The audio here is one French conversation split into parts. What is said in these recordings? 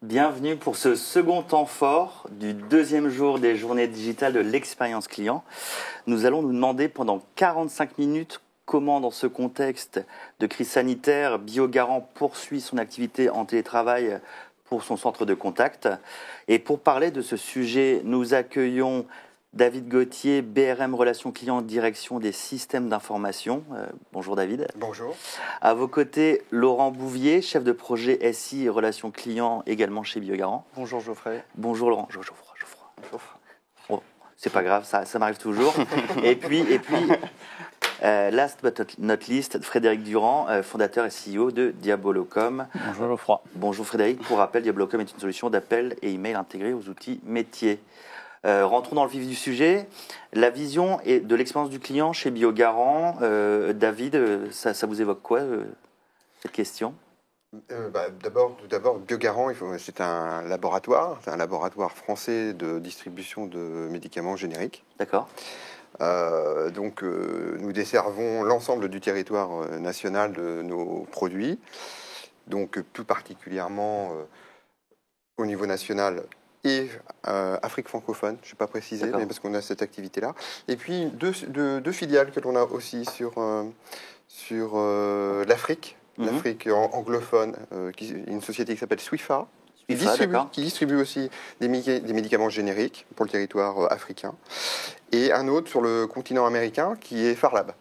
Bienvenue pour ce second temps fort du deuxième jour des journées digitales de l'expérience client. Nous allons nous demander pendant 45 minutes comment, dans ce contexte de crise sanitaire, Biogarant poursuit son activité en télétravail pour son centre de contact. Et pour parler de ce sujet, nous accueillons David Gauthier, BRM Relations Clients, direction des systèmes d'information. Bonjour David. Bonjour. À vos côtés, Laurent Bouvier, chef de projet SI et Relations Clients, également chez Biogarant. Bonjour Geoffrey. Bonjour Laurent. Geoffroy. Oh, c'est pas grave, ça m'arrive toujours. et puis last but not least, Frédéric Durand, fondateur et CEO de Diabolocom. Bonjour Geoffroy. Bonjour Frédéric. Pour rappel, Diabolocom est une solution d'appel et email intégrée aux outils métiers. Rentrons dans le vif du sujet. La vision et de l'expérience du client chez Biogarant. David, ça vous évoque quoi, cette question? Tout d'abord, Biogarant, c'est un laboratoire français de distribution de médicaments génériques. D'accord. Nous desservons l'ensemble du territoire national de nos produits, donc tout particulièrement au niveau national et Afrique francophone, je ne sais pas préciser, mais parce qu'on a cette activité-là. Et puis deux filiales que l'on a aussi sur l'Afrique. L'Afrique anglophone, une société qui s'appelle Swifa, qui distribue aussi des médicaments génériques pour le territoire africain, et un autre sur le continent américain qui est Farlab,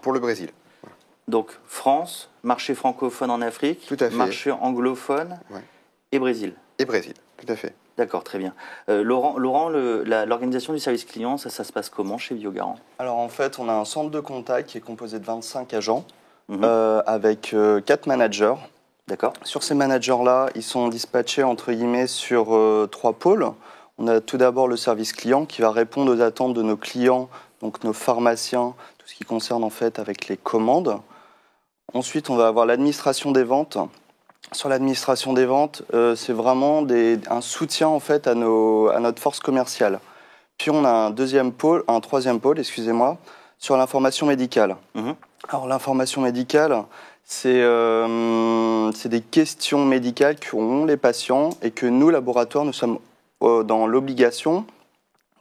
pour le Brésil. Voilà. Donc France, marché francophone en Afrique, tout à fait. Marché anglophone et Brésil. Et Brésil, tout à fait. D'accord, très bien. Laurent, l'organisation du service client, ça se passe comment chez Biogarant? Alors en fait, on a un centre de contact qui est composé de 25 agents. Avec 4 managers. D'accord. Sur ces managers-là, ils sont dispatchés entre guillemets sur 3 pôles. On a tout d'abord le service client qui va répondre aux attentes de nos clients, donc nos pharmaciens, tout ce qui concerne en fait avec les commandes. Ensuite, on va avoir l'administration des ventes. Sur l'administration des ventes, c'est vraiment un soutien en fait à notre force commerciale. Puis on a un troisième pôle, sur l'information médicale. Alors l'information médicale, c'est des questions médicales qu'ont les patients et que nous, laboratoires, nous sommes dans l'obligation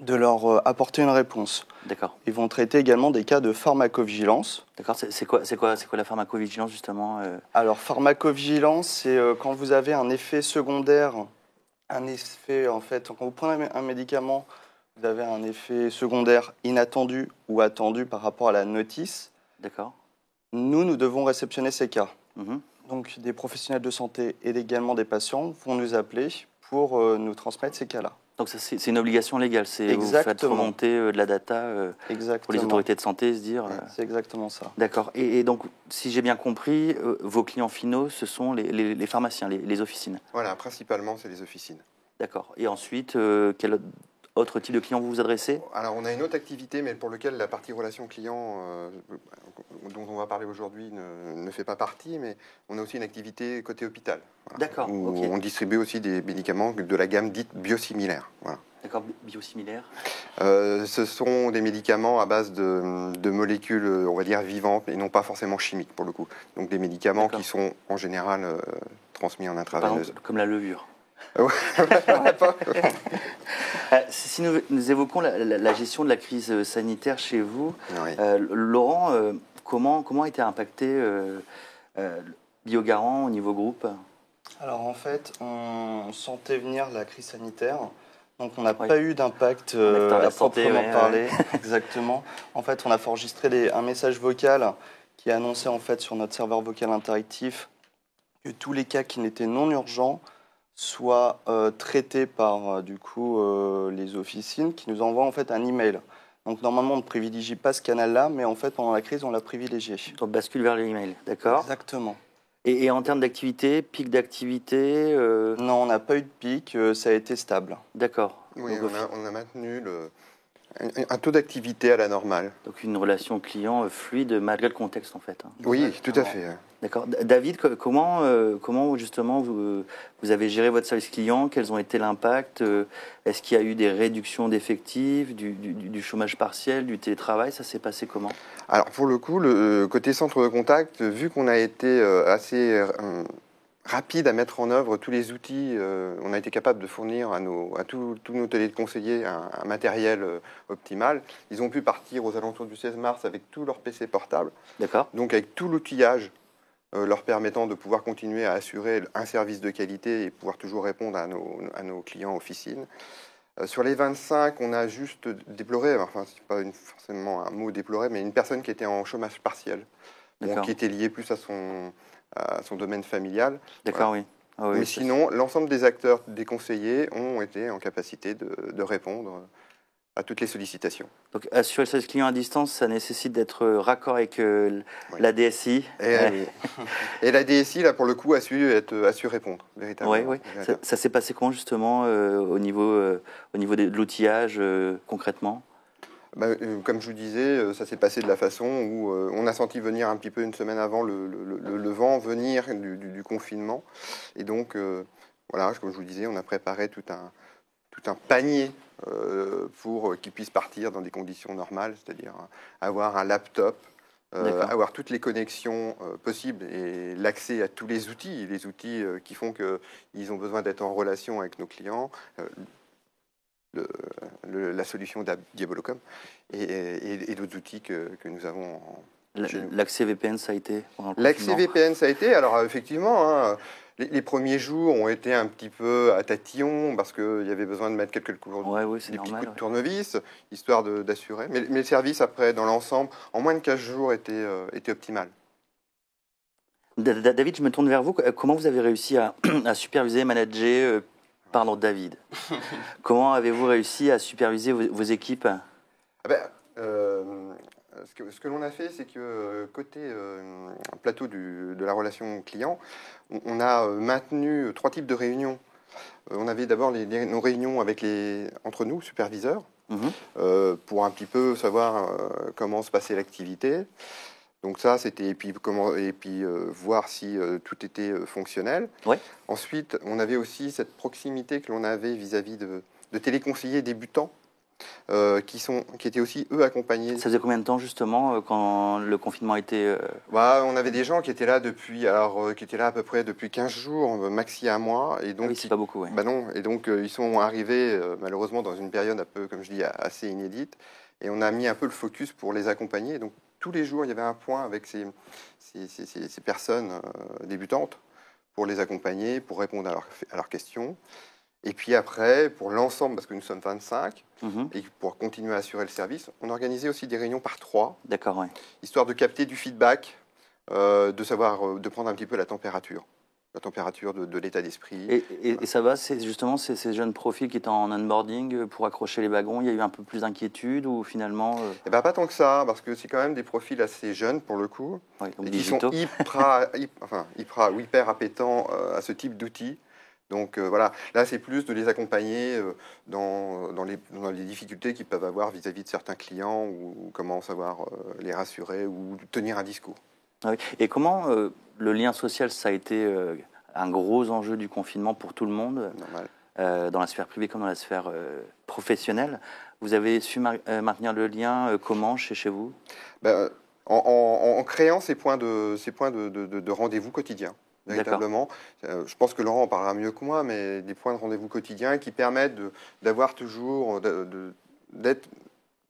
de leur apporter une réponse. D'accord. Ils vont traiter également des cas de pharmacovigilance. D'accord. C'est quoi la pharmacovigilance justement Alors pharmacovigilance, c'est quand vous avez un effet secondaire, quand vous prenez un médicament, vous avez un effet secondaire inattendu ou attendu par rapport à la notice. D'accord. Nous devons réceptionner ces cas. Donc, des professionnels de santé et également des patients vont nous appeler pour nous transmettre ces cas-là. Donc, c'est une obligation légale. Vous faites remonter de la data pour les autorités de santé, se dire... C'est exactement ça. D'accord. Et donc, si j'ai bien compris, vos clients finaux, ce sont les pharmaciens, les officines. Voilà, principalement, c'est les officines. D'accord. Et ensuite, quel autre type de client vous vous adressez? Alors, on a une autre activité, mais pour laquelle la partie relation client dont on va parler aujourd'hui ne fait pas partie, mais on a aussi une activité côté hôpital. Voilà, d'accord. Où on distribue aussi des médicaments de la gamme dite biosimilaire. Voilà. D'accord, biosimilaire. Ce sont des médicaments à base de molécules, on va dire, vivantes, et non pas forcément chimiques, pour le coup. Donc des médicaments qui sont, en général, transmis en intraveineuse. Par exemple, comme la levure. Si nous évoquons la gestion de la crise sanitaire chez vous, Laurent, comment a été impacté Biogarant au niveau groupe? Alors en fait, on sentait venir la crise sanitaire, donc on n'a pas eu d'impact à proprement parler. Exactement. En fait, on a fait enregistrer un message vocal qui annonçait en fait sur notre serveur vocal interactif que tous les cas qui n'étaient non urgents soit traité par les officines qui nous envoient en fait un email. Donc normalement on ne privilégie pas ce canal-là, mais en fait pendant la crise on l'a privilégié. On bascule vers l'email, d'accord. Exactement. Et en termes d'activité, pic d'activité Non, on n'a pas eu de pic, ça a été stable. D'accord. Oui, on a maintenu un taux d'activité à la normale. Donc une relation client fluide malgré le contexte en fait. Oui, tout à fait. D'accord. David, comment justement vous avez géré votre service client? Quels ont été l'impact? Est-ce qu'il y a eu des réductions d'effectifs, du chômage partiel, du télétravail? Ça s'est passé comment? Alors pour le coup, le côté centre de contact, vu qu'on a été rapide à mettre en œuvre tous les outils. On a été capable de fournir à tous nos téléconseillers un matériel optimal. Ils ont pu partir aux alentours du 16 mars avec tous leurs PC portables. D'accord. Donc avec tout l'outillage leur permettant de pouvoir continuer à assurer un service de qualité et pouvoir toujours répondre à nos clients officines. Sur les 25, on a juste déploré, enfin c'est pas forcément un mot déploré, mais une personne qui était en chômage partiel, qui était liée plus à son domaine familial. D'accord, voilà. oui. Ah oui. Mais sinon, l'ensemble des acteurs, des conseillers ont été en capacité de répondre à toutes les sollicitations. Donc, assurer le service client à distance, ça nécessite d'être raccord avec la DSI. Et la DSI, là, pour le coup, a su répondre, véritablement. Oui. Ça s'est passé comment, justement, au niveau de l'outillage, concrètement? Comme je vous disais, ça s'est passé de la façon où on a senti venir un petit peu une semaine avant le vent venir du confinement. Et donc, voilà, comme je vous disais, on a préparé tout un panier pour qu'ils puissent partir dans des conditions normales, c'est-à-dire avoir un laptop, avoir toutes les connexions possibles et l'accès à tous les outils qui font qu'ils ont besoin d'être en relation avec nos clients. La solution Diabolocom et d'autres outils que nous avons chez nous. L'accès VPN, ça a été pendant le L'accès confinement? VPN, ça a été. Alors, effectivement, les premiers jours ont été un petit peu à tatillon parce qu'il y avait besoin de mettre quelques coups de tournevis, histoire d'assurer. Mais le service, après, dans l'ensemble, en moins de 15 jours, était optimal. David, je me tourne vers vous. Comment vous avez réussi à superviser, manager David. Comment avez-vous réussi à superviser vos équipes? Ce que l'on a fait, c'est que côté plateau de la relation client, on a maintenu 3 types de réunions. On avait d'abord nos réunions entre nous, superviseurs, pour un petit peu savoir comment se passait l'activité. Donc ça, c'était voir si tout était fonctionnel. Ouais. Ensuite, on avait aussi cette proximité que l'on avait vis-à-vis de téléconseillers débutants qui étaient aussi, eux, accompagnés. Ça faisait combien de temps, justement, quand le confinement était... On avait des gens qui étaient là à peu près depuis 15 jours, maxi à mois. Et donc, oui, c'est pas beaucoup, oui. Non, et donc ils sont arrivés, malheureusement, dans une période un peu, comme je dis, assez inédite. Et on a mis un peu le focus pour les accompagner. Donc, tous les jours, il y avait un point avec ces personnes débutantes pour les accompagner, pour répondre à leurs questions. Et puis après, pour l'ensemble, parce que nous sommes 25, et pour continuer à assurer le service, on organisait aussi des réunions par 3. D'accord, oui. Histoire de capter du feedback, de prendre un petit peu la température de l'état d'esprit. Et ça va, c'est justement ces jeunes profils qui étaient en onboarding pour accrocher les wagons, il y a eu un peu plus d'inquiétude ou finalement... Pas tant que ça, parce que c'est quand même des profils assez jeunes pour le coup, et qui sont hyper appétents à ce type d'outils. Donc voilà, là c'est plus de les accompagner dans les difficultés qu'ils peuvent avoir vis-à-vis de certains clients ou comment savoir les rassurer ou tenir un discours. Ah oui. Et comment le lien social, ça a été un gros enjeu du confinement pour tout le monde, dans la sphère privée comme dans la sphère professionnelle. Vous avez su maintenir le lien comment chez vous? En créant ces points de rendez-vous quotidiens. Véritablement. Je pense que Laurent en parlera mieux que moi, mais des points de rendez-vous quotidiens qui permettent d'avoir toujours, d'être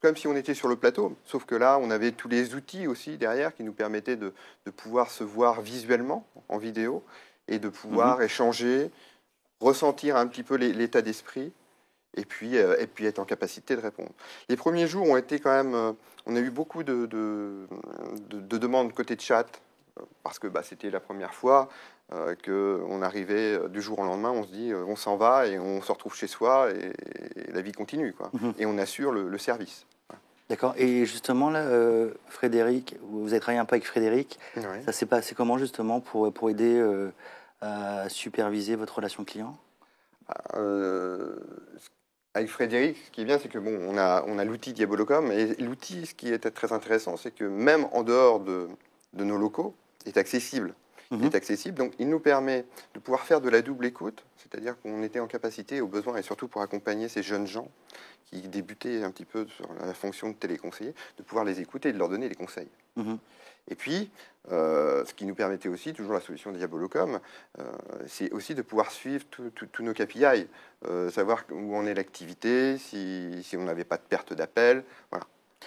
comme si on était sur le plateau, sauf que là, on avait tous les outils aussi derrière qui nous permettaient de pouvoir se voir visuellement en vidéo et de pouvoir échanger, ressentir un petit peu l'état d'esprit et puis être en capacité de répondre. Les premiers jours ont été quand même... on a eu beaucoup de demandes côté chat parce que c'était la première fois qu'on arrivait du jour au lendemain, on se dit on s'en va et on se retrouve chez soi et la vie continue, quoi. Et on assure le service. D'accord. Et justement, là, Frédéric, vous avez travaillé un peu avec Frédéric. Oui. Ça s'est passé comment, justement, pour aider à superviser votre relation client? Avec Frédéric, ce qui est bien, c'est que on a l'outil Diabolocom. Et l'outil, ce qui était très intéressant, c'est que même en dehors de nos locaux, est accessible. Il est accessible, donc il nous permet de pouvoir faire de la double écoute, c'est-à-dire qu'on était en capacité, au besoin, et surtout pour accompagner ces jeunes gens qui débutaient un petit peu sur la fonction de téléconseiller, de pouvoir les écouter et de leur donner des conseils. Et puis, ce qui nous permettait aussi, toujours la solution Diabolocom, c'est aussi de pouvoir suivre tous nos KPI, savoir où en est l'activité, si on n'avait pas de perte d'appel, voilà.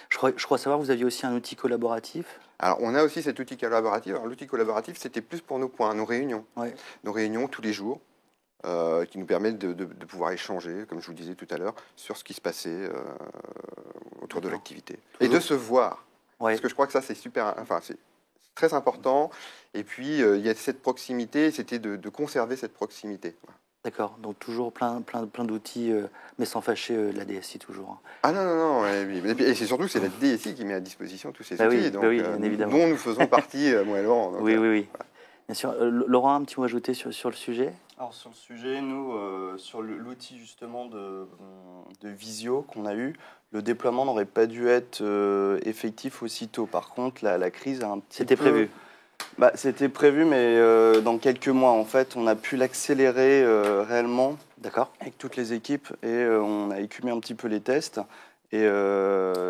Je crois savoir que vous aviez aussi un outil collaboratif. Alors, on a aussi cet outil collaboratif. Alors, l'outil collaboratif, c'était plus pour nos points, nos réunions. Ouais. Nos réunions tous les jours, qui nous permettent de pouvoir échanger, comme je vous le disais tout à l'heure, sur ce qui se passait autour de l'activité. Et de se voir. Ouais. Parce que je crois que ça, c'est super, enfin, c'est très important. Et puis, il y a cette proximité, c'était de conserver cette proximité. Voilà. D'accord, donc toujours plein d'outils, mais sans fâcher la DSI toujours. Ah non, et c'est surtout que c'est la DSI qui met à disposition tous ces outils, Oui, donc, oui, bien évidemment. dont nous faisons partie, moi et Laurent. Donc, Oui. voilà. Bien sûr. Laurent, un petit mot ajouté sur le sujet? Alors sur le sujet, nous, sur l'outil justement de visio qu'on a eu, le déploiement n'aurait pas dû être effectif aussitôt. Par contre, la crise a un petit C'était peu... prévu. C'était prévu, mais dans quelques mois, en fait, on a pu l'accélérer réellement. D'accord. Avec toutes les équipes, et on a écumé un petit peu les tests, et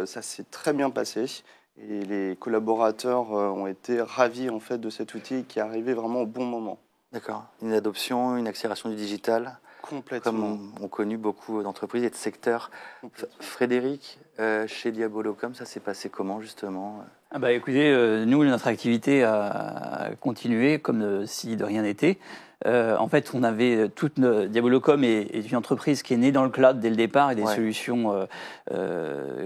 ça s'est très bien passé. Et les collaborateurs ont été ravis en fait de cet outil qui est arrivé vraiment au bon moment. D'accord. Une adoption, une accélération du digital. Complètement. Comme ont connu beaucoup d'entreprises et de secteurs. Frédéric, chez Diabolocom, ça s'est passé comment justement? Écoutez, nous, notre activité a continué comme si de rien n'était. En fait, on avait Diabolocom est une entreprise qui est née dans le cloud dès le départ et des solutions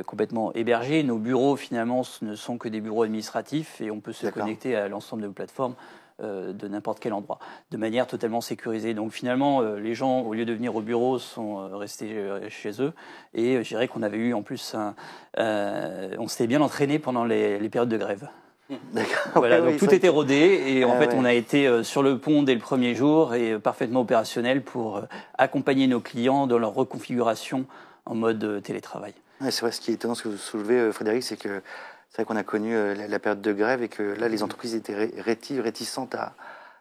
complètement hébergées. Nos bureaux, finalement, ne sont que des bureaux administratifs et on peut se connecter à l'ensemble de nos plateformes de n'importe quel endroit, de manière totalement sécurisée. Donc finalement, les gens, au lieu de venir au bureau, sont restés chez eux. Et je dirais qu'on avait eu en plus, on s'était bien entraîné pendant les périodes de grève. D'accord. Voilà, donc tout était rodé et en fait on a été sur le pont dès le premier jour et parfaitement opérationnel pour accompagner nos clients dans leur reconfiguration en mode télétravail. Ouais, c'est vrai, ce qui est étonnant, ce que vous soulevez, Frédéric, c'est que c'est vrai qu'on a connu la période de grève et que là les entreprises étaient réticentes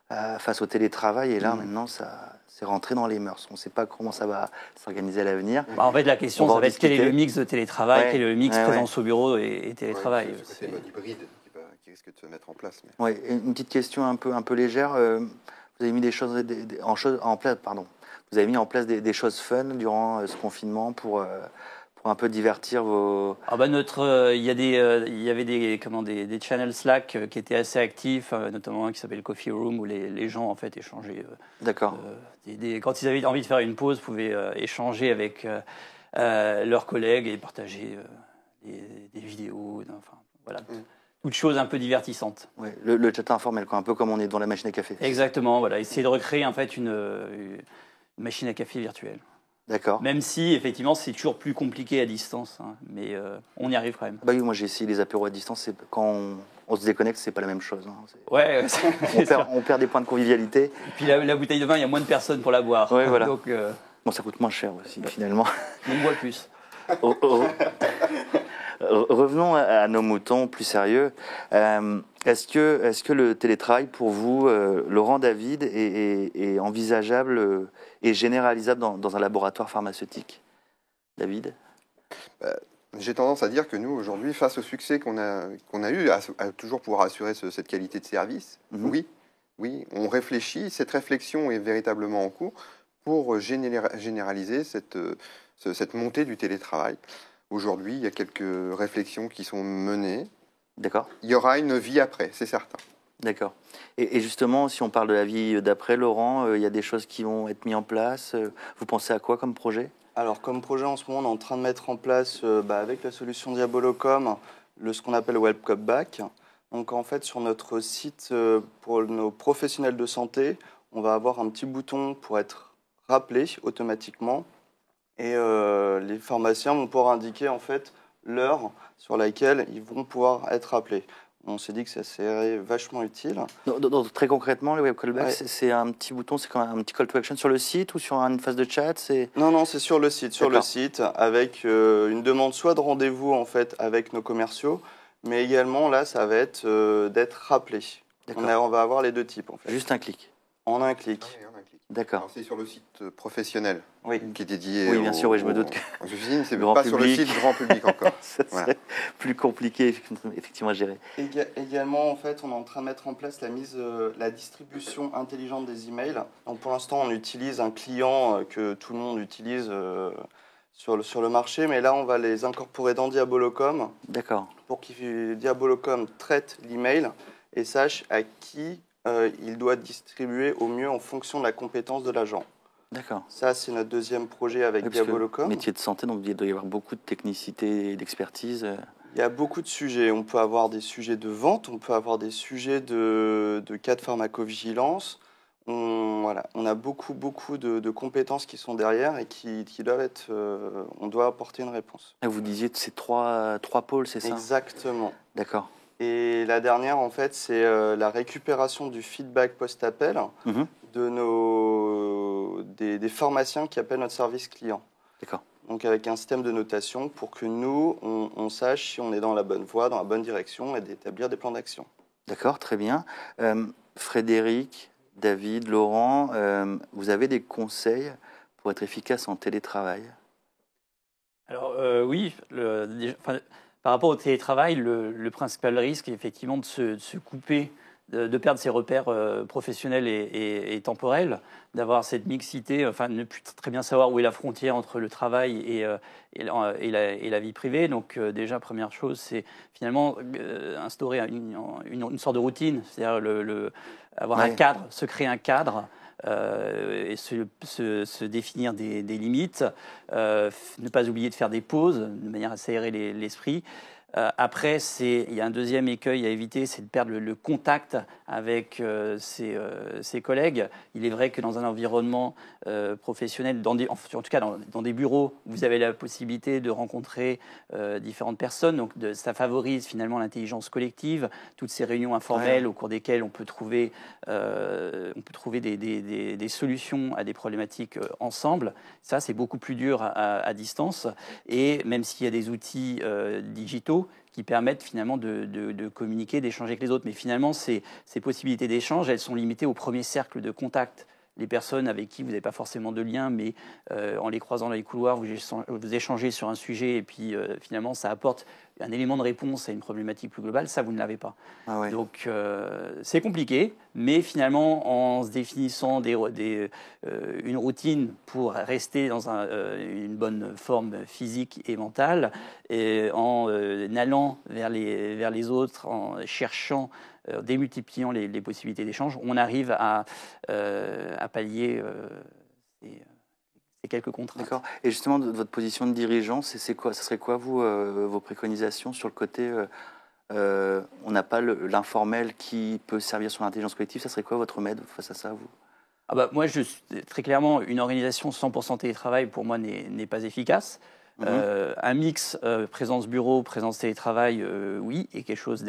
face au télétravail et là maintenant ça c'est rentré dans les mœurs. On ne sait pas comment ça va s'organiser à l'avenir. En fait la question ça va être quel est le mix de télétravail, quel est le mix présence au bureau et télétravail. C'est le mode hybride qui risque de se mettre en place. Mais... Ouais, une petite question un peu légère. Vous avez mis des choses en place, pardon. Vous avez mis en place des choses fun durant ce confinement pour un peu divertir vos... il y avait des channels Slack qui étaient assez actifs, notamment un qui s'appelle Coffee Room où les gens en fait échangeaient. D'accord. Quand ils avaient envie de faire une pause, pouvaient échanger avec leurs collègues et partager des vidéos. Enfin, voilà. Toutes choses un peu divertissantes. Ouais, le chat informel, quoi, un peu comme on est dans la machine à café. Exactement, voilà. Essayer de recréer en fait une machine à café virtuelle. D'accord. Même si, effectivement, c'est toujours plus compliqué à distance, hein, mais on y arrive quand même. Oui, moi j'ai essayé les apéros à distance, quand on se déconnecte, c'est pas la même chose. Hein. Ouais, on perd des points de convivialité. Et puis la bouteille de vin, il y a moins de personnes pour la boire. Ouais, voilà. Donc, bon, ça coûte moins cher aussi, finalement. On boit plus. Revenons à nos moutons plus sérieux. Est-ce que le télétravail, pour vous, Laurent, David, est envisageable et généralisable dans un laboratoire pharmaceutique? David? J'ai tendance à dire que nous, aujourd'hui, face au succès qu'on a eu, à toujours pouvoir assurer cette qualité de service, oui, on réfléchit, cette réflexion est véritablement en cours pour généraliser cette montée du télétravail. Aujourd'hui, il y a quelques réflexions qui sont menées. D'accord. Il y aura une vie après, c'est certain. D'accord. Et justement, si on parle de la vie d'après, Laurent, il y a des choses qui vont être mises en place. Vous pensez à quoi comme projet? Alors, comme projet, en ce moment, on est en train de mettre en place, avec la solution Diabolocom, ce qu'on appelle Welcome Back. Donc, en fait, sur notre site, pour nos professionnels de santé, on va avoir un petit bouton pour être rappelé automatiquement. Et les pharmaciens vont pouvoir indiquer en fait l'heure sur laquelle ils vont pouvoir être rappelés. On s'est dit que ça serait vachement utile. Donc, très concrètement, le web callback, c'est un petit bouton, c'est quand même un petit call to action sur le site ou sur une phase de chat? Non, c'est sur le site. Sur le site, avec une demande soit de rendez-vous en fait avec nos commerciaux, mais également là, ça va être d'être rappelé. On va avoir les deux types, en fait. Juste un clic. En un clic. Oui, en un clic. D'accord. C'est sur le site professionnel qui est dédié oui, bien sûr, oui, je me doute aux usines. C'est grand pas public. sur le site grand public encore. Ça serait plus compliqué, effectivement, à gérer. Également, en fait, on est en train de mettre en place la distribution intelligente des emails. Donc, pour l'instant, on utilise un client que tout le monde utilise sur le marché, mais là, on va les incorporer dans Diabolocom. D'accord. Pour que Diabolocom traite l'email et sache à qui il doit distribuer au mieux en fonction de la compétence de l'agent. D'accord. Ça, c'est notre deuxième projet avec Diabolocom. Métier de santé, donc il doit y avoir beaucoup de technicité et d'expertise. Il y a beaucoup de sujets. On peut avoir des sujets de vente, on peut avoir des sujets de cas de pharmacovigilance. On a beaucoup de compétences qui sont derrière et qui doivent être... on doit apporter une réponse. Et vous disiez que c'est trois pôles, c'est ça? Exactement. D'accord. Et la dernière, en fait, c'est la récupération du feedback post-appel des pharmaciens qui appellent notre service client. D'accord. Donc avec un système de notation pour que nous, on sache si on est dans la bonne voie, dans la bonne direction et d'établir des plans d'action. D'accord, très bien. Frédéric, David, Laurent, vous avez des conseils pour être efficace en télétravail? Alors oui, par rapport au télétravail, le principal risque est effectivement de se couper, de perdre ses repères professionnels et temporels, d'avoir cette mixité, enfin de ne plus très bien savoir où est la frontière entre le travail et la vie privée. Donc déjà, première chose, c'est finalement instaurer une sorte de routine, c'est-à-dire avoir un cadre, se créer un cadre. Et se définir des limites, ne pas oublier de faire des pauses de manière à s'aérer l'esprit. Après, il y a un deuxième écueil à éviter, c'est de perdre le contact avec ses collègues. Il est vrai que dans un environnement professionnel, en tout cas dans des bureaux, vous avez la possibilité de rencontrer différentes personnes. Donc ça favorise finalement l'intelligence collective, toutes ces réunions informelles au cours desquelles on peut trouver des solutions à des problématiques ensemble. Ça, c'est beaucoup plus dur à distance. Et même s'il y a des outils digitaux, qui permettent finalement de communiquer, d'échanger avec les autres. Mais finalement, ces possibilités d'échange, elles sont limitées au premier cercle de contact. Les personnes avec qui vous n'avez pas forcément de lien, mais en les croisant dans les couloirs, vous échangez sur un sujet et puis finalement, ça apporte un élément de réponse à une problématique plus globale. Ça, vous ne l'avez pas. Ah ouais. Donc, c'est compliqué, mais finalement, en se définissant une routine pour rester dans une bonne forme physique et mentale, et en allant vers les autres, en cherchant, démultipliant les possibilités d'échange, on arrive à pallier ces quelques contraintes. D'accord. Et justement, de votre position de dirigeant, c'est quoi, ça serait quoi, vous, vos préconisations sur le côté on n'a pas l'informel qui peut servir sur l'intelligence collective? Ça serait quoi votre remède face à ça, vous? Moi, très clairement, une organisation 100% télétravail, pour moi, n'est pas efficace. Un mix présence bureau, présence télétravail, oui, est quelque chose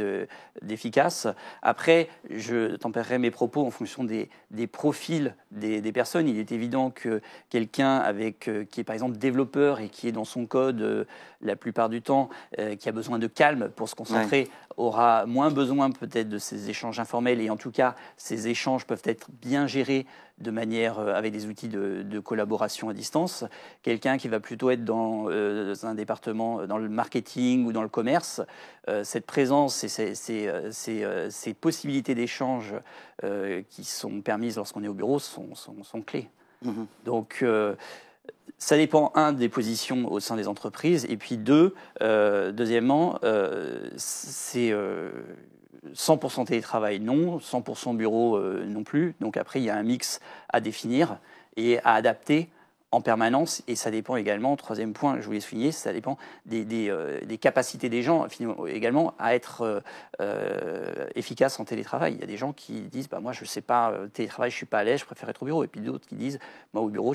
d'efficace. Après, je tempérerai mes propos en fonction des profils des personnes. Il est évident que quelqu'un qui est par exemple développeur et qui est dans son code la plupart du temps, qui a besoin de calme pour se concentrer, aura moins besoin peut-être de ces échanges informels. Et en tout cas, ces échanges peuvent être bien gérés de manière avec des outils de collaboration à distance. Quelqu'un qui va plutôt être dans un département, dans le marketing ou dans le commerce, cette présence et ces possibilités d'échange qui sont permises lorsqu'on est au bureau sont clés. Donc, ça dépend, des positions au sein des entreprises, et puis deuxièmement, c'est 100% télétravail, non, 100% bureau, non plus. Donc après, il y a un mix à définir et à adapter en permanence, et ça dépend également, troisième point, je voulais souligner, ça dépend des capacités des gens également à être efficaces en télétravail. Il y a des gens qui disent moi je ne sais pas, télétravail, je ne suis pas à l'aise, je préfère être au bureau, et puis d'autres qui disent moi au bureau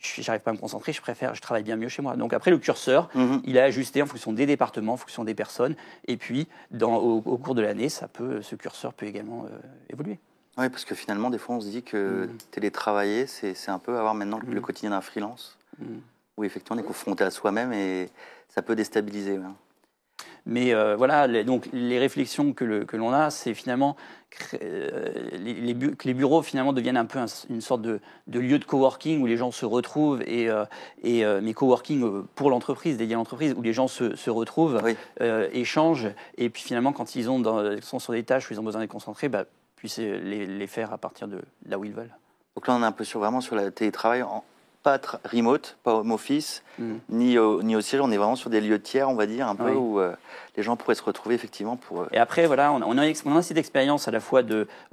j'arrive pas à me concentrer, je travaille bien mieux chez moi. Donc après, le curseur, il est ajusté en fonction des départements, en fonction des personnes, et puis au cours de l'année, ce curseur peut également évoluer. Oui, parce que finalement, des fois, on se dit que télétravailler, c'est un peu avoir maintenant le quotidien d'un freelance, où effectivement, on est confronté à soi-même et ça peut déstabiliser. Mais voilà, donc les réflexions que l'on a, c'est finalement que les bureaux finalement deviennent un peu une sorte de lieu de coworking où les gens se retrouvent mais coworking pour l'entreprise, dédié à l'entreprise, où les gens se retrouvent, Oui. échangent, et puis finalement quand ils sont sur des tâches où ils ont besoin d'être concentrés, puissent les faire à partir de là où ils veulent. Donc là, on est un peu vraiment sur le télétravail, pas remote, pas home office, ni au siège. On est vraiment sur des lieux tiers, on va dire, un peu où les gens pourraient se retrouver effectivement pour. Et après, voilà, on a cette expérience à la fois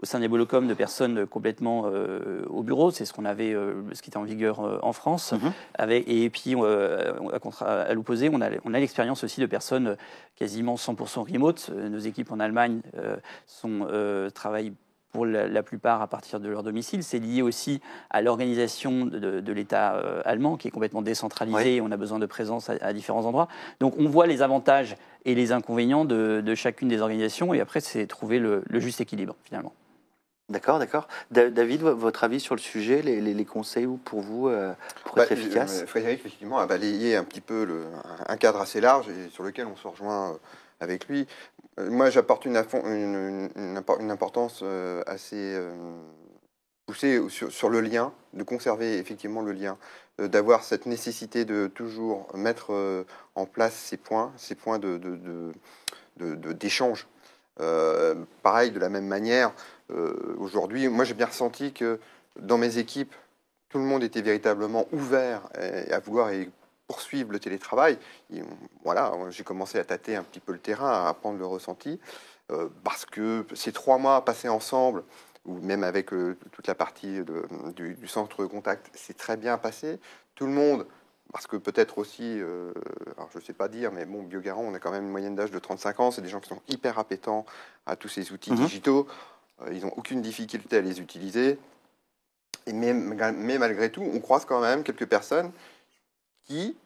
au sein des Bolocom de personnes complètement au bureau. C'est ce qu'on avait, ce qui était en vigueur en France. Et puis, à l'opposé, on a l'expérience aussi de personnes quasiment 100% remote. Nos équipes en Allemagne travaillent pour la plupart à partir de leur domicile. C'est lié aussi à l'organisation de l'État allemand qui est complètement décentralisé. On a besoin de présence à différents endroits. Donc on voit les avantages et les inconvénients de chacune des organisations et après c'est trouver le juste équilibre finalement. D'accord. David, votre avis sur le sujet, les conseils pour vous pour être efficace? Frédéric, effectivement, a balayé un petit peu un cadre assez large et sur lequel on se rejoint avec lui. Moi, j'apporte une importance assez poussée sur le lien, de conserver effectivement le lien, d'avoir cette nécessité de toujours mettre en place ces points d'échange. Pareil, de la même manière, aujourd'hui, moi j'ai bien ressenti que dans mes équipes, tout le monde était véritablement ouvert à vouloir poursuivre le télétravail. Voilà, j'ai commencé à tâter un petit peu le terrain, à apprendre le ressenti, parce que ces 3 mois passés ensemble, ou même avec toute la partie du centre de contact, c'est très bien passé. Tout le monde, parce que peut-être aussi, alors je ne sais pas dire, mais bon, Biogarant, on a quand même une moyenne d'âge de 35 ans, c'est des gens qui sont hyper appétents à tous ces outils digitaux, ils n'ont aucune difficulté à les utiliser, mais malgré tout, on croise quand même quelques personnes qui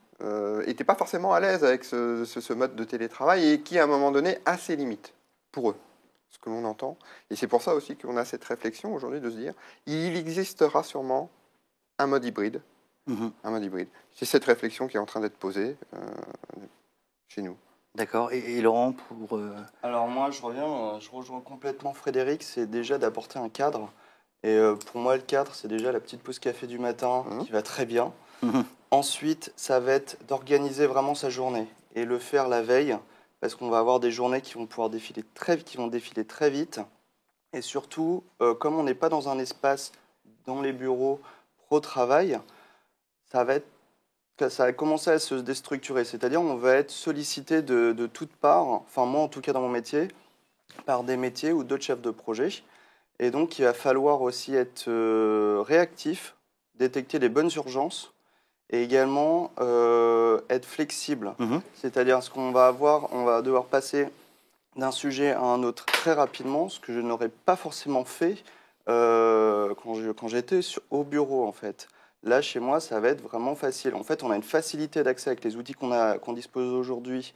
n'étaient pas forcément à l'aise avec ce mode de télétravail et qui, à un moment donné, a ses limites pour eux, ce que l'on entend. Et c'est pour ça aussi qu'on a cette réflexion aujourd'hui de se dire, il existera sûrement un mode hybride. Un mode hybride. C'est cette réflexion qui est en train d'être posée chez nous. D'accord. Et Laurent, Alors moi, je rejoins complètement Frédéric, c'est déjà d'apporter un cadre. Et pour moi, le cadre, c'est déjà la petite pause café du matin qui va très bien. Ensuite, ça va être d'organiser vraiment sa journée et le faire la veille, parce qu'on va avoir des journées qui vont pouvoir défiler très vite. Et surtout, comme on n'est pas dans un espace dans les bureaux pro-travail, ça va commencer à se déstructurer. C'est-à-dire, on va être sollicité de toutes parts, enfin moi en tout cas dans mon métier, par des métiers ou d'autres chefs de projet. Et donc, il va falloir aussi être réactif, détecter les bonnes urgences et également être flexible. C'est-à-dire, on va devoir passer d'un sujet à un autre très rapidement, ce que je n'aurais pas forcément fait quand j'étais au bureau, en fait. Là, chez moi, ça va être vraiment facile. En fait, on a une facilité d'accès avec les outils qu'on dispose aujourd'hui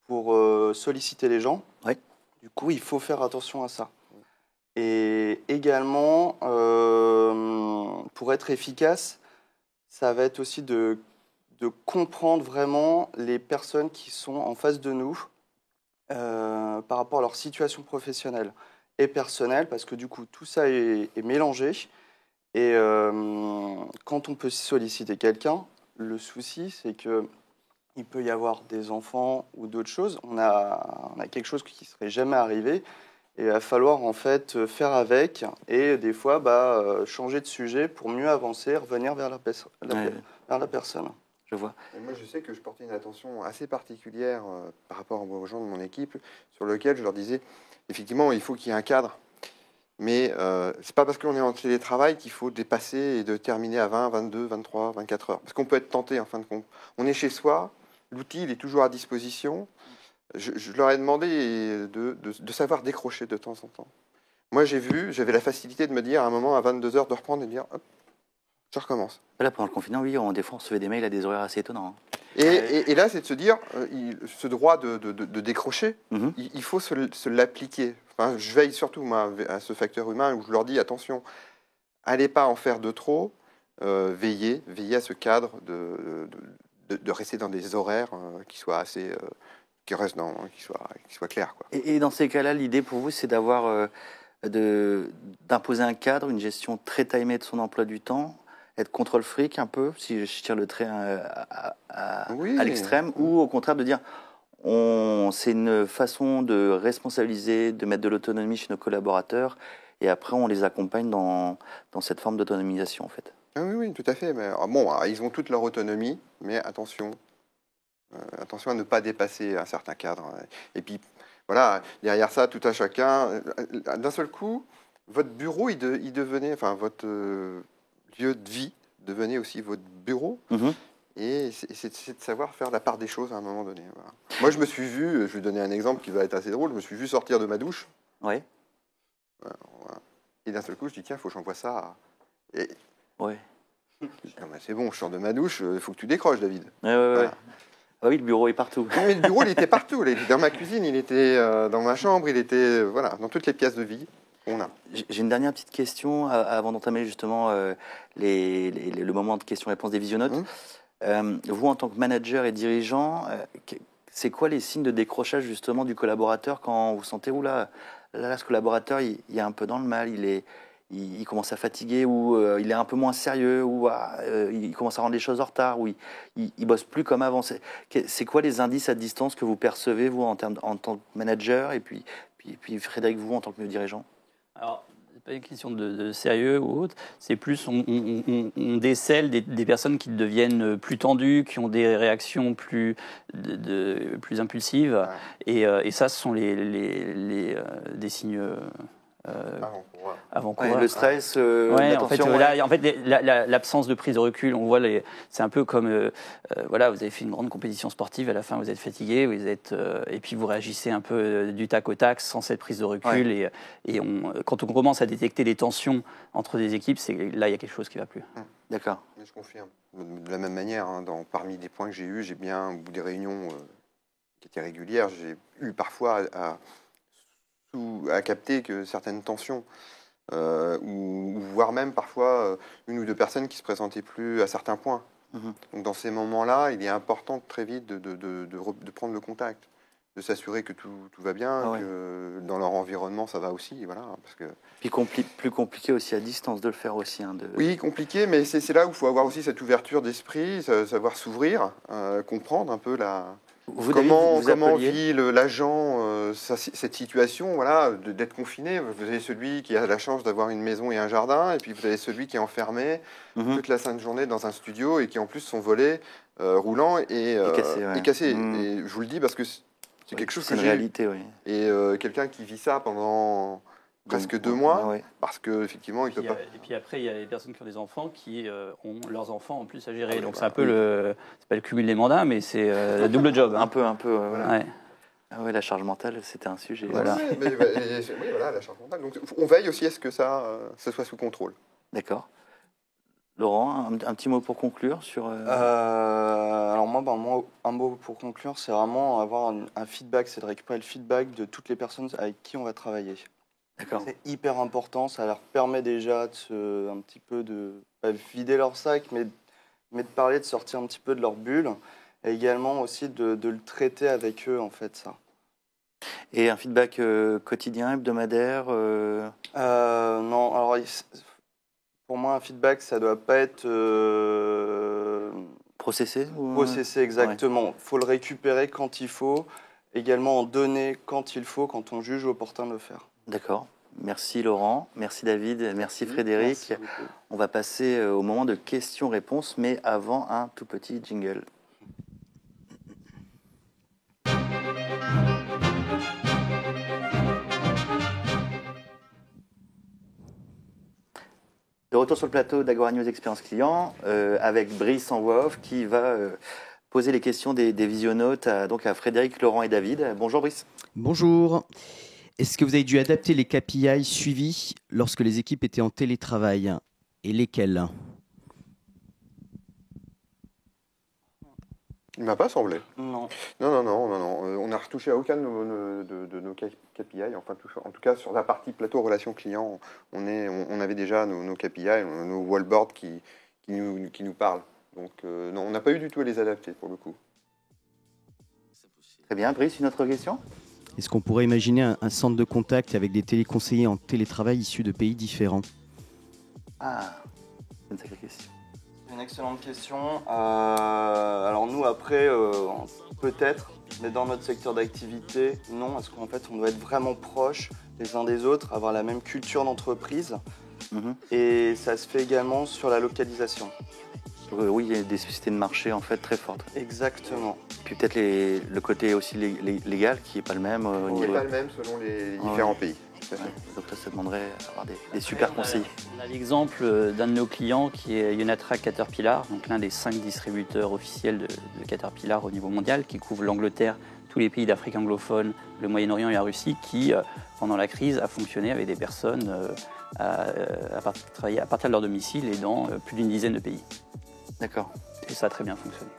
pour solliciter les gens. Oui. Du coup, il faut faire attention à ça. Et également, pour être efficace, ça va être aussi de comprendre vraiment les personnes qui sont en face de nous par rapport à leur situation professionnelle et personnelle, parce que du coup, tout ça est mélangé. Et quand on peut solliciter quelqu'un, le souci, c'est qu'il peut y avoir des enfants ou d'autres choses. On a quelque chose qui ne serait jamais arrivé. Et il va falloir en fait faire avec et des fois changer de sujet pour mieux avancer, revenir vers la personne. Je vois. Et moi, je sais que je portais une attention assez particulière par rapport aux gens de mon équipe, sur lequel je leur disais, effectivement, il faut qu'il y ait un cadre. Mais c'est pas parce qu'on est en télétravail qu'il faut dépasser et de terminer à 20, 22, 23, 24 heures. Parce qu'on peut être tenté, en fin de compte. On est chez soi, l'outil il est toujours à disposition. Je leur ai demandé de savoir décrocher de temps en temps. Moi, j'avais la facilité de me dire à un moment, à 22 heures, de reprendre et de dire, hop, je recommence. Là, pendant le confinement, oui, des fois, on recevait des mails à des horaires assez étonnants. Et là, c'est de se dire, ce droit de décrocher, il faut se l'appliquer. Enfin, je veille surtout, moi, à ce facteur humain où je leur dis, attention, allez pas en faire de trop, veillez à ce cadre de rester dans des horaires qui soient assez qui soit clair, quoi. Et dans ces cas-là, l'idée pour vous, c'est d'imposer un cadre, une gestion très timée de son emploi du temps, être contrôle fric un peu, si je tire le trait à l'extrême, ou au contraire de dire c'est une façon de responsabiliser, de mettre de l'autonomie chez nos collaborateurs, et après on les accompagne dans cette forme d'autonomisation en fait. Ah oui, tout à fait. Mais, ils ont toute leur autonomie, mais attention à ne pas dépasser un certain cadre. Et puis, voilà, derrière ça, tout à chacun, d'un seul coup, votre bureau, il devenait, enfin, votre lieu de vie devenait aussi votre bureau. Et c'est de savoir faire la part des choses à un moment donné. Voilà. Moi, je me suis vu, je vais vous donner un exemple qui va être assez drôle, je me suis vu sortir de ma douche. Ouais. Voilà. Et d'un seul coup, je dis, tiens, il faut que j'envoie ça. Et... Ouais. C'est bon, je sors de ma douche, il faut que tu décroches, David. Ouais. Ah oui, le bureau est partout. Oui, le bureau, il était partout. Il était dans ma cuisine, il était dans ma chambre, il était dans toutes les pièces de vie qu'on a. J'ai une dernière petite question avant d'entamer justement le moment de questions-réponses des visionnautes. Vous, en tant que manager et dirigeant, c'est quoi les signes de décrochage justement du collaborateur quand vous sentez, là, ce collaborateur, il est un peu dans le mal, il commence à fatiguer, ou il est un peu moins sérieux, ou il commence à rendre les choses en retard, ou il bosse plus comme avant. C'est quoi les indices à distance que vous percevez, vous, en tant que manager, et puis Frédéric, vous, en tant que dirigeant? Alors, c'est pas une question de sérieux ou autre, c'est plus on décèle des personnes qui deviennent plus tendues, qui ont des réactions plus impulsives, et ça, ce sont des signes avant-coureurs. Le stress, l'attention. En fait, l'absence de prise de recul, on voit, c'est un peu comme, vous avez fait une grande compétition sportive, à la fin vous êtes fatigué, et puis vous réagissez un peu du tac au tac sans cette prise de recul, et quand on commence à détecter des tensions entre des équipes, là il y a quelque chose qui ne va plus. D'accord. Mais je confirme. De la même manière, parmi des points que j'ai eus, j'ai bien, au bout des réunions qui étaient régulières, j'ai eu parfois à capter que certaines tensions, ou voire même parfois une ou deux personnes qui se présentaient plus à certains points. Donc dans ces moments-là, il est important très vite de prendre le contact, de s'assurer que tout va bien, que dans leur environnement ça va aussi, voilà. Parce que... Puis plus compliqué aussi à distance de le faire aussi. Oui, compliqué, mais c'est là où il faut avoir aussi cette ouverture d'esprit, savoir s'ouvrir, comprendre un peu comment vit l'agent cette situation, d'être confiné. Vous avez celui qui a la chance d'avoir une maison et un jardin, et puis vous avez celui qui est enfermé toute la sainte journée dans un studio et qui en plus son volet roulant est cassé. Et je vous le dis parce que c'est quelque chose que j'ai. C'est une réalité, oui. Et quelqu'un qui vit ça pendant presque 2 mois, parce qu'effectivement, il ne peut pas... Et puis après, il y a les personnes qui ont des enfants qui ont leurs enfants en plus à gérer. Donc c'est un peu c'est pas le cumul des mandats, mais c'est le double job. Un peu, voilà. Ouais. Ah ouais, la charge mentale, c'était un sujet. Voilà. La charge mentale. Donc on veille aussi à ce que ça soit sous contrôle. D'accord. Laurent, un petit mot pour conclure sur... Alors moi, un mot pour conclure, c'est vraiment avoir un feedback, c'est de récupérer le feedback de toutes les personnes avec qui on va travailler. D'accord. C'est hyper important, ça leur permet déjà un petit peu de vider leur sac, mais de parler, de sortir un petit peu de leur bulle, et également aussi de le traiter avec eux, en fait, ça. Et un feedback quotidien, hebdomadaire Non, alors pour moi, un feedback, ça doit pas être... processé Processé, exactement. Il faut le récupérer quand il faut, également en donner quand il faut, quand on juge opportun de le faire. D'accord. Merci Laurent, merci David, merci Frédéric. Merci. On va passer au moment de questions-réponses, mais avant un tout petit jingle. De retour sur le plateau d'Agora News Expérience Client avec Brice en voix off qui va poser les questions des visionnautes donc à Frédéric, Laurent et David. Bonjour Brice. Bonjour. Est-ce que vous avez dû adapter les KPI suivis lorsque les équipes étaient en télétravail? Et lesquels? Il ne m'a pas semblé. Non. Non. On n'a retouché à aucun de nos KPI. Enfin, en tout cas, sur la partie plateau relations clients, on avait déjà nos KPI, nos wallboards qui nous parlent. Donc, non, on n'a pas eu du tout à les adapter pour le coup. Très bien. Brice, une autre question? Est-ce qu'on pourrait imaginer un centre de contact avec des téléconseillers en télétravail issus de pays différents? Ah, c'est une sacrée question. Une excellente question. Alors nous, après, peut-être, mais dans notre secteur d'activité, non, parce qu'en fait, on doit être vraiment proches les uns des autres, avoir la même culture d'entreprise. Et ça se fait également sur la localisation. Oui, il y a des spécificités de marché en fait très fortes. Exactement. Puis peut-être le côté aussi légal qui n'est pas le même. Il n'est pas le même selon les différents pays. Ouais. Donc là, ça demanderait d'avoir des super conseillers. On a l'exemple d'un de nos clients qui est Unatra Caterpillar, donc l'un des 5 distributeurs officiels de Caterpillar au niveau mondial, qui couvre l'Angleterre, tous les pays d'Afrique anglophone, le Moyen-Orient et la Russie, qui, pendant la crise, a fonctionné avec des personnes travailler à partir de leur domicile et dans plus d'une dizaine de pays. D'accord. Et ça a très bien fonctionné.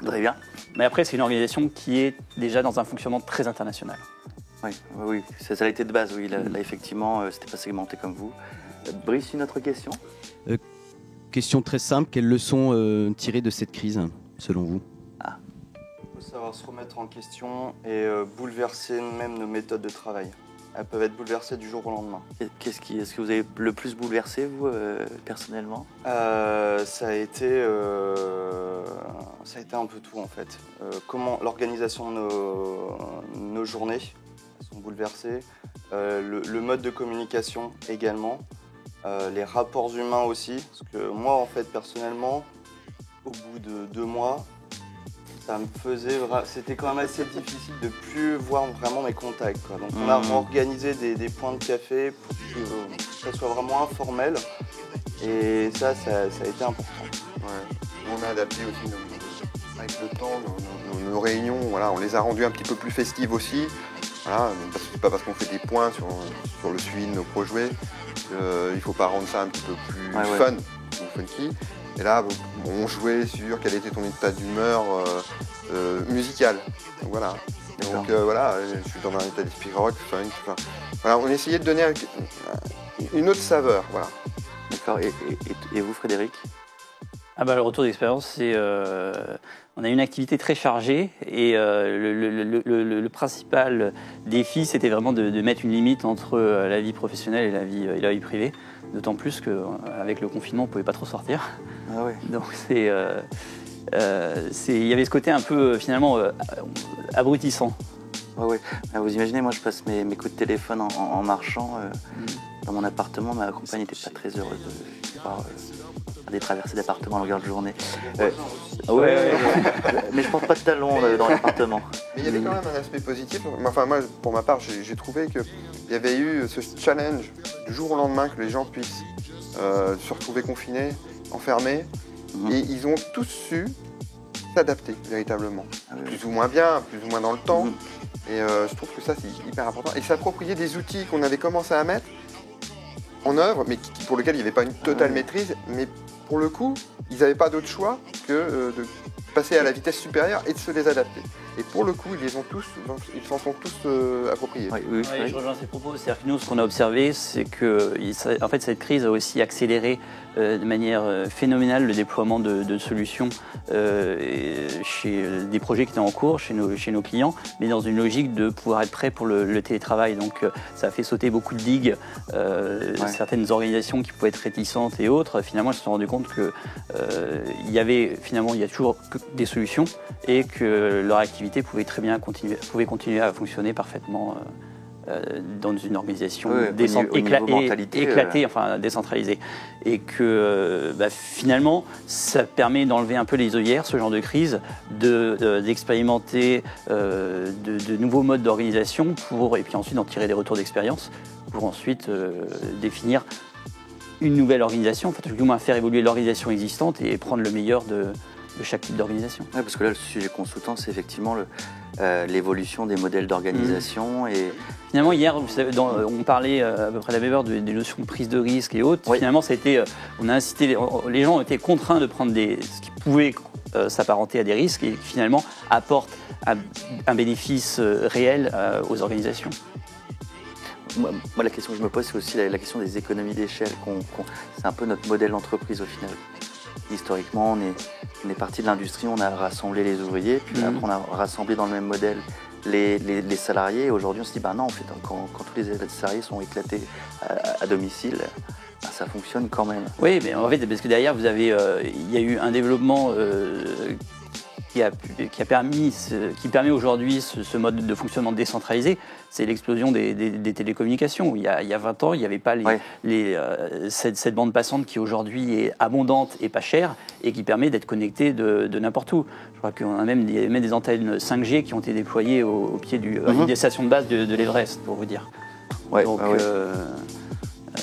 Très bien. Mais après, c'est une organisation qui est déjà dans un fonctionnement très international. Oui, ça a été de base, oui. Là, effectivement, c'était pas segmenté comme vous. Brice, une autre question? Question très simple, quelles leçons tirer de cette crise, selon vous? Il faut savoir se remettre en question et bouleverser même nos méthodes de travail. Elles peuvent être bouleversées du jour au lendemain. Est-ce que vous avez le plus bouleversé, vous, personnellement? Ça a été un peu tout, en fait. Comment l'organisation de nos journées sont bouleversées, le mode de communication également, les rapports humains aussi. Parce que moi, en fait, personnellement, au bout de 2 mois, c'était quand même assez difficile de plus voir vraiment mes contacts, quoi. Donc on a organisé des points de café pour que ça soit vraiment informel. Et ça a été important. Ouais. On a adapté aussi avec le temps nos réunions. Voilà, on les a rendues un petit peu plus festives aussi. Voilà, c'est pas parce qu'on fait des points sur le suivi de nos projets qu'il ne faut pas rendre ça un petit peu plus fun ou funky. Et là, on jouait sur quel était ton état d'humeur musical. Donc voilà. Donc voilà, je suis dans un état d'esprit rock, funk. Enfin, voilà, on essayait de donner une autre saveur. Voilà. D'accord. Et vous, Frédéric? Le retour d'expérience, c'est on a une activité très chargée et le principal défi, c'était vraiment de mettre une limite entre la vie professionnelle et la vie privée. D'autant plus qu'avec le confinement, on ne pouvait pas trop sortir. Ah ouais. Donc il y avait ce côté un peu finalement abrutissant. Ouais. Vous imaginez, moi je passe mes coups de téléphone en marchant dans mon appartement. Ma compagne n'était pas très heureuse de voir des traversées d'appartement à longueur de journée. Mais je porte pas de talons dans l'appartement. Mais il y avait quand même un aspect positif. Enfin, moi, pour ma part, j'ai trouvé qu'il y avait eu ce challenge du jour au lendemain que les gens puissent se retrouver confinés, enfermés. Et ils ont tous su s'adapter véritablement. Plus ou moins bien, plus ou moins dans le temps. Et je trouve que ça, c'est hyper important. Et s'approprier des outils qu'on avait commencé à mettre en œuvre, mais pour lesquels il n'y avait pas une totale maîtrise. Mais pour le coup, ils n'avaient pas d'autre choix que de passer à la vitesse supérieure et de se les adapter. Et pour le coup, ils s'en sont tous appropriés. Je rejoins ces propos. C'est-à-dire que nous, ce qu'on a observé, c'est que en fait, cette crise a aussi accéléré de manière phénoménale le déploiement de solutions chez des projets qui étaient en cours, chez nos clients, mais dans une logique de pouvoir être prêt pour le télétravail. Donc ça a fait sauter beaucoup de digues, certaines organisations qui pouvaient être réticentes et autres. Finalement, elles se sont rendues compte que il y a toujours des solutions et que leur activité pouvait continuer à fonctionner parfaitement dans une organisation éclatée, enfin décentralisée. Et que finalement, ça permet d'enlever un peu les œillères, ce genre de crise, d'expérimenter de nouveaux modes d'organisation et puis ensuite d'en tirer des retours d'expérience pour ensuite définir une nouvelle organisation, enfin, du moins faire évoluer l'organisation existante et prendre le meilleur de chaque type d'organisation. Oui, parce que là, le sujet consultant, c'est effectivement l'évolution des modèles d'organisation. Et finalement, hier, on parlait à peu près à la même heure des notions de prise de risque et autres. Oui. Finalement, on a incité, les gens ont été contraints de prendre ce qui pouvait s'apparenter à des risques et qui finalement apportent un bénéfice réel aux organisations. Moi, la question que je me pose, c'est aussi la question des économies d'échelle. C'est un peu notre modèle d'entreprise au final. Historiquement, on est parti de l'industrie, on a rassemblé les ouvriers, puis après on a rassemblé dans le même modèle les salariés. Et aujourd'hui, on se dit, non, en fait, quand tous les salariés sont éclatés à domicile, ça fonctionne quand même. Oui, mais en fait, parce que derrière, il y a eu un développement qui permet aujourd'hui ce mode de fonctionnement décentralisé. C'est l'explosion des télécommunications. Il y a 20 ans, il n'y avait pas cette bande passante qui aujourd'hui est abondante et pas chère et qui permet d'être connecté de n'importe où. Je crois qu'il y a même des antennes 5G qui ont été déployées au pied des stations de base de l'Everest, pour vous dire. Ouais, donc,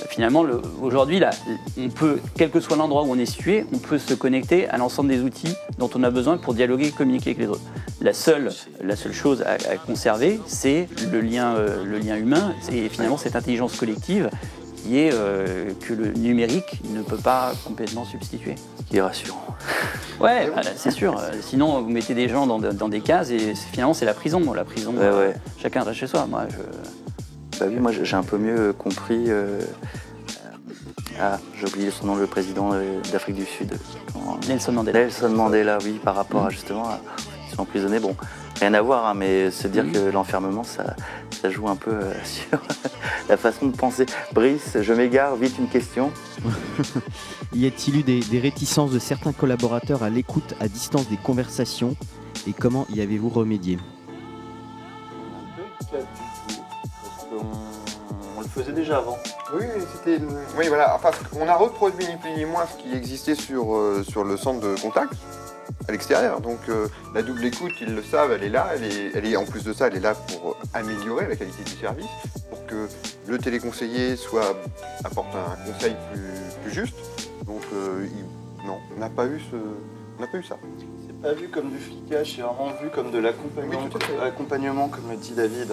finalement, aujourd'hui, là, on peut, quel que soit l'endroit où on est situé, on peut se connecter à l'ensemble des outils dont on a besoin pour dialoguer et communiquer avec les autres. La seule chose à conserver, c'est le lien humain et finalement cette intelligence collective qui est que le numérique ne peut pas complètement substituer. Ce qui est rassurant. Ouais, c'est sûr. Sinon, vous mettez des gens dans des cases et finalement, c'est la prison. La prison, chacun reste chez soi. Moi, j'ai un peu mieux compris. J'ai oublié son nom, le président d'Afrique du Sud. Nelson Mandela. Nelson Mandela, oui, par rapport à justement, ils sont emprisonnés. Bon, rien à voir, mais se dire que l'enfermement, ça joue un peu sur la façon de penser. Brice, je m'égare, vite une question. Y a-t-il eu des réticences de certains collaborateurs à l'écoute à distance des conversations et comment y avez-vous remédié? On le faisait déjà avant. Oui, voilà. Enfin, on a reproduit ni plus ni moins ce qui existait sur le centre de contact à l'extérieur. Donc la double écoute, ils le savent, elle est là. Elle est en plus de ça, elle est là pour améliorer la qualité du service, pour que le téléconseiller apporte un conseil plus juste. Donc non, on n'a pas eu ça. C'est pas vu comme du flicage, c'est vraiment vu comme de l'accompagnement, comme le dit David.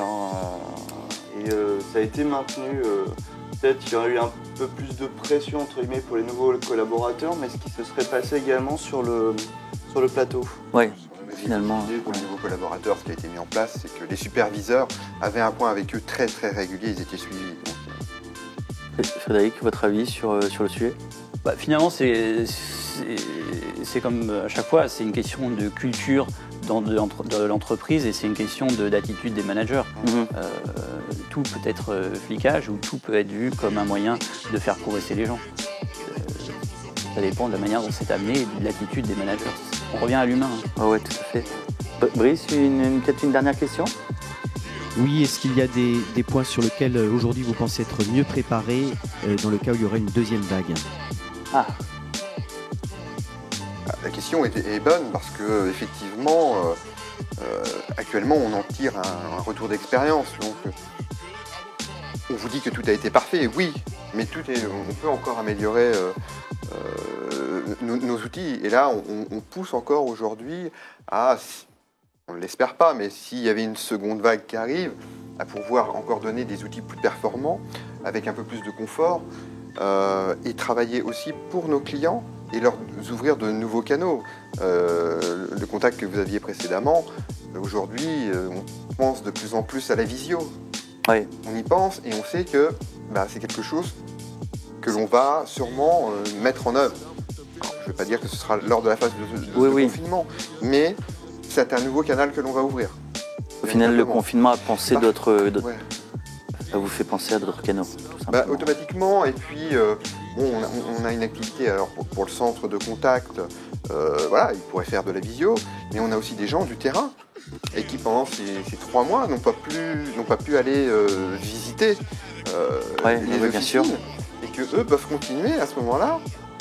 Et ça a été maintenu. Peut-être qu'il y aurait eu un peu plus de pression entre guillemets pour les nouveaux collaborateurs, mais ce qui se serait passé également sur le plateau. Oui, finalement. Pour les nouveaux collaborateurs, ce qui a été mis en place, c'est que les superviseurs avaient un point avec eux très très régulier, ils étaient suivis. Frédéric, votre avis sur le sujet? Finalement, c'est comme à chaque fois, c'est une question de culture de l'entreprise et c'est une question d'attitude des managers. Tout peut être flicage ou tout peut être vu comme un moyen de faire progresser les gens. Ça dépend de la manière dont c'est amené et de l'attitude des managers. On revient à l'humain. Oui, tout à fait. Brice, peut-être une dernière question? Oui, est-ce qu'il y a des points sur lesquels aujourd'hui vous pensez être mieux préparé dans le cas où il y aurait une deuxième vague? La question est bonne parce que effectivement, actuellement, on en tire un retour d'expérience. Donc, on vous dit que tout a été parfait, oui, mais on peut encore améliorer nos outils. Et là, on pousse encore aujourd'hui on ne l'espère pas, mais s'il y avait une seconde vague qui arrive, à pouvoir encore donner des outils plus performants, avec un peu plus de confort, et travailler aussi pour nos clients et leur ouvrir de nouveaux canaux. Le contact que vous aviez précédemment, aujourd'hui, on pense de plus en plus à la visio. Oui. On y pense et on sait que c'est quelque chose que l'on va sûrement mettre en œuvre. Alors, je ne vais pas dire que ce sera lors de la phase de confinement, mais c'est un nouveau canal que l'on va ouvrir. Au final, le confinement a pensé ça vous fait penser à d'autres canaux, tout simplement. Automatiquement, et puis on a une activité alors pour le centre de contact, ils pourraient faire de la visio, mais on a aussi des gens du terrain et qui pendant ces 3 mois n'ont pas pu aller visiter les bien sûr. Et que eux peuvent continuer à ce moment-là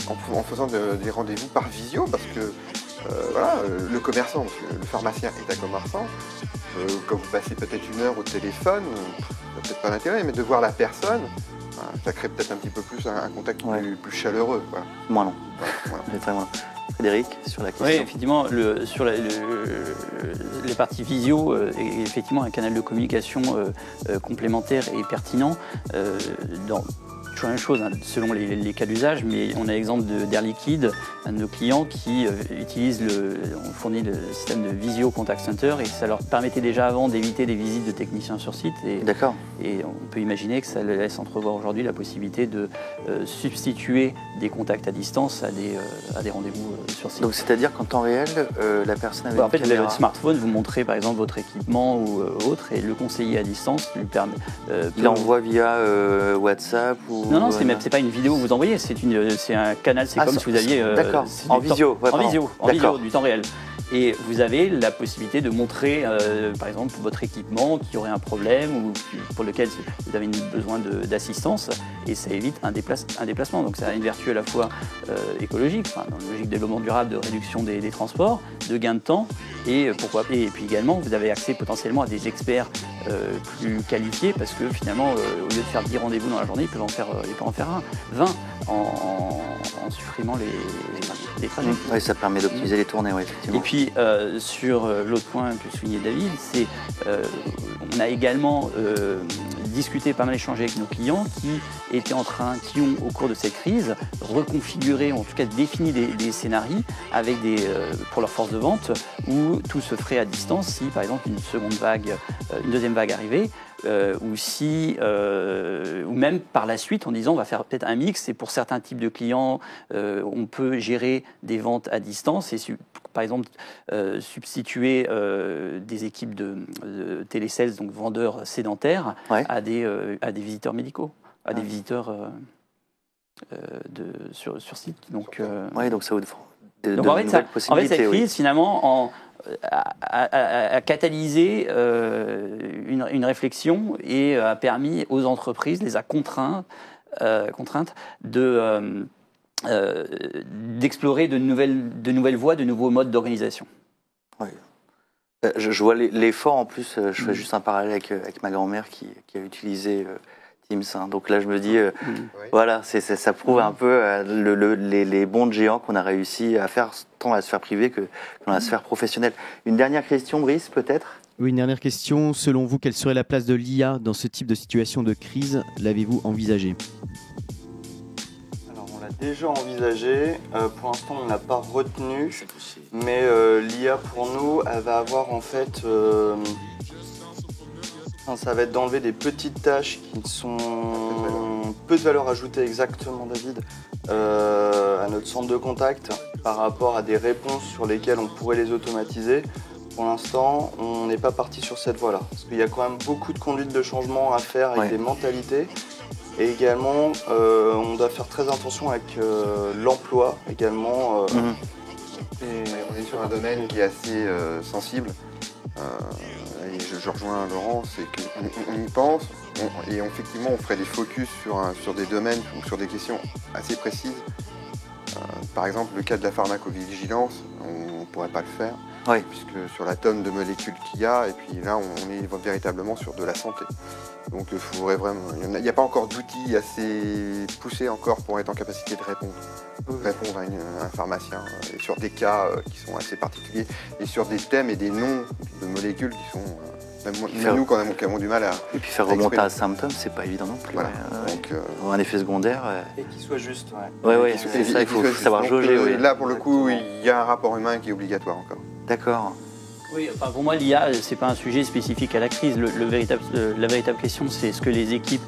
en faisant des rendez-vous par visio parce que le commerçant, parce que le pharmacien est un commerçant, quand vous passez peut-être 1 heure au téléphone, ça n'a peut-être pas d'intérêt, mais de voir la personne, ça crée peut-être un petit peu plus un contact plus chaleureux. Voilà. Moi non. Très loin. Frédéric, sur la question. Oui, effectivement, sur les parties visio est effectivement un canal de communication complémentaire et pertinent. Je toujours la même chose hein, selon les cas d'usage, mais on a l'exemple d'Air Liquide, un de nos clients qui on fournit le système de Visio Contact Center et ça leur permettait déjà avant d'éviter des visites de techniciens sur site. D'accord. Et on peut imaginer que ça laisse entrevoir aujourd'hui la possibilité de substituer des contacts à distance à des rendez-vous sur site. Donc c'est-à-dire qu'en temps réel, la personne avec en fait, une caméra... le smartphone, vous montrez par exemple votre équipement ou autre, et le conseiller à distance lui permet. Il envoie via WhatsApp ou... Non, c'est pas une vidéo que vous envoyez, c'est un canal, c'est comme si vous aviez. D'accord. En visio. En visio, du temps réel. Et vous avez la possibilité de montrer, par exemple, votre équipement qui aurait un problème ou pour lequel vous avez besoin d'assistance, et ça évite un déplacement. Donc ça a une vertu à la fois écologique, dans la logique de développement durable, de réduction des transports, de gain de temps, et puis également vous avez accès potentiellement à des experts plus qualifiés, parce que finalement, au lieu de faire 10 rendez-vous dans la journée, ils peuvent en faire 20 en supprimant les trajets. Oui, ça permet d'optimiser les tournées, oui, effectivement. Et puis, sur l'autre point que soulignait David, c'est on a également discuté, pas mal échangé avec nos clients qui ont, au cours de cette crise, reconfiguré, en tout cas défini des scénarios avec pour leur force de vente, où tout se ferait à distance si, par exemple, une deuxième vague arrivait. Ou même par la suite en disant on va faire peut-être un mix et pour certains types de clients on peut gérer des ventes à distance et par exemple substituer des équipes de télésales, donc vendeurs sédentaires, à des visiteurs médicaux, à des visiteurs sur site. Donc ça ouvre donc en fait, cette crise finalement a catalysé une réflexion et a permis aux entreprises, les a contraintes d'explorer de nouvelles voies, de nouveaux modes d'organisation. Oui. Je vois l'effort en plus, je fais juste un parallèle avec ma grand-mère qui a utilisé Teams. Hein. Donc là, je me dis, voilà, ça prouve un peu les bonds de géants qu'on a réussi à faire tant à la sphère privée que dans la sphère professionnelle. Une dernière question, Brice, peut-être ? Oui, une dernière question. Selon vous, quelle serait la place de l'IA dans ce type de situation de crise ? L'avez-vous envisagé ? Alors, on l'a déjà envisagé. Pour l'instant, on ne l'a pas retenu. Mais l'IA, pour nous, elle va avoir en fait... ça va être d'enlever des petites tâches qui sont peu de valeur ajoutée, exactement David, à notre centre de contact par rapport à des réponses sur lesquelles on pourrait les automatiser. Pour l'instant, on n'est pas parti sur cette voie-là, parce qu'il y a quand même beaucoup de conduite de changement à faire avec des mentalités. Et également, on doit faire très attention avec l'emploi également. Et on est sur un domaine qui est assez sensible. Et je rejoins Laurent, c'est qu'on y pense et effectivement on ferait des focus sur des domaines ou sur des questions assez précises. Par exemple, le cas de la pharmacovigilance, on ne pourrait pas le faire, puisque sur la tonne de molécules qu'il y a, et puis là on est véritablement sur de la santé. Donc il faudrait vraiment, il n'y a pas encore d'outils assez poussés encore pour être en capacité de répondre à un pharmacien, et sur des cas qui sont assez particuliers, et sur des thèmes et des noms de molécules qui sont... Même nous, quand même, qui avons du mal à... Et puis faire remonter un symptôme, c'est pas évident non plus. Voilà. Donc, un effet secondaire... Et qu'il soit juste. Oui, c'est ça, il faut savoir jauger. Là, pour le coup, il y a un rapport humain qui est obligatoire encore. D'accord. Oui, enfin, pour moi, l'IA, c'est pas un sujet spécifique à la crise. La véritable question, c'est est-ce que les équipes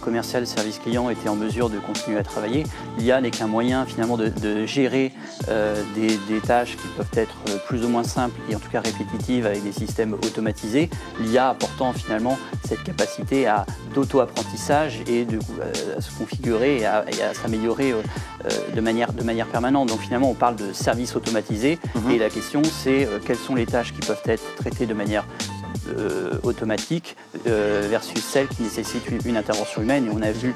commerciales, services clients étaient en mesure de continuer à travailler. L'IA n'est qu'un moyen finalement de gérer des tâches qui peuvent être plus ou moins simples et en tout cas répétitives avec des systèmes automatisés. L'IA apportant finalement cette capacité d'auto-apprentissage et à se configurer et à s'améliorer de manière permanente. Donc finalement, on parle de services automatisés et la question, c'est quelles sont les tâches qui peuvent être traitées de manière automatique versus celles qui nécessitent une intervention humaine. Et on a vu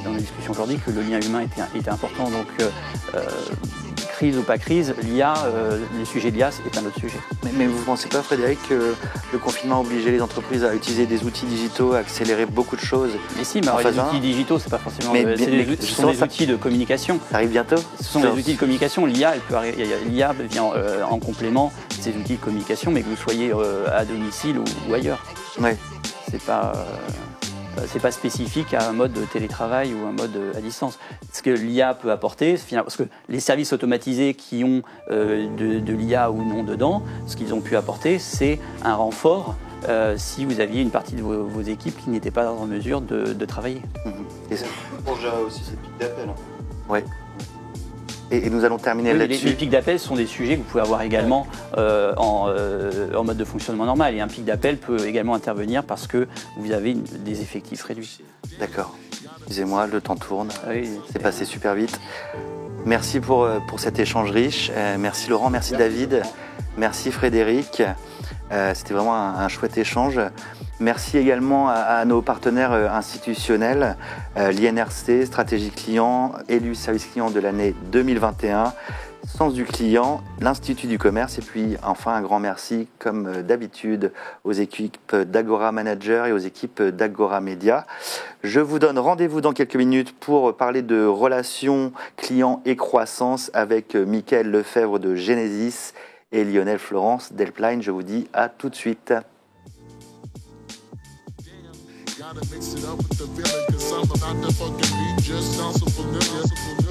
dans nos discussions aujourd'hui que le lien humain était important. Donc, crise ou pas crise, l'IA, le sujet de l'IA est un autre sujet. Mais vous ne pensez pas, Frédéric, que le confinement a obligé les entreprises à utiliser des outils digitaux, à accélérer beaucoup de choses? Mais si, mais les outils digitaux, c'est pas forcément... ce sont des outils de communication. Ça arrive bientôt? Ce sont des outils de communication. L'IA vient en complément de ces outils de communication, mais que vous soyez à domicile ou ailleurs. Ouais. C'est pas... c'est pas spécifique à un mode de télétravail ou un mode à distance. Ce que l'IA peut apporter, parce que les services automatisés qui ont de l'IA ou non dedans, ce qu'ils ont pu apporter, c'est un renfort si vous aviez une partie de vos équipes qui n'étaient pas en mesure de travailler. Et ça, pour gérer aussi ces pics d'appel. Oui. Et nous allons terminer là-dessus. Les pics d'appel sont des sujets que vous pouvez avoir également en mode de fonctionnement normal. Et un pic d'appel peut également intervenir parce que vous avez des effectifs réduits. D'accord. Excusez-moi, le temps tourne. Oui, c'est passé super vite. Merci pour cet échange riche. Merci Laurent, merci David, merci Frédéric. C'était vraiment un chouette échange. Merci également à nos partenaires institutionnels, l'INRC, Stratégie Client, élu service client de l'année 2021, Sens du client, l'Institut du commerce et puis enfin un grand merci comme d'habitude aux équipes d'Agora Manager et aux équipes d'Agora Média. Je vous donne rendez-vous dans quelques minutes pour parler de relations clients et croissance avec Mickaël Lefebvre de Genesis et Lionel Florence d'Helpline. Je vous dis à tout de suite. Gotta mix it up with the feeling, 'cause some about the fucking beat just sounds so familiar.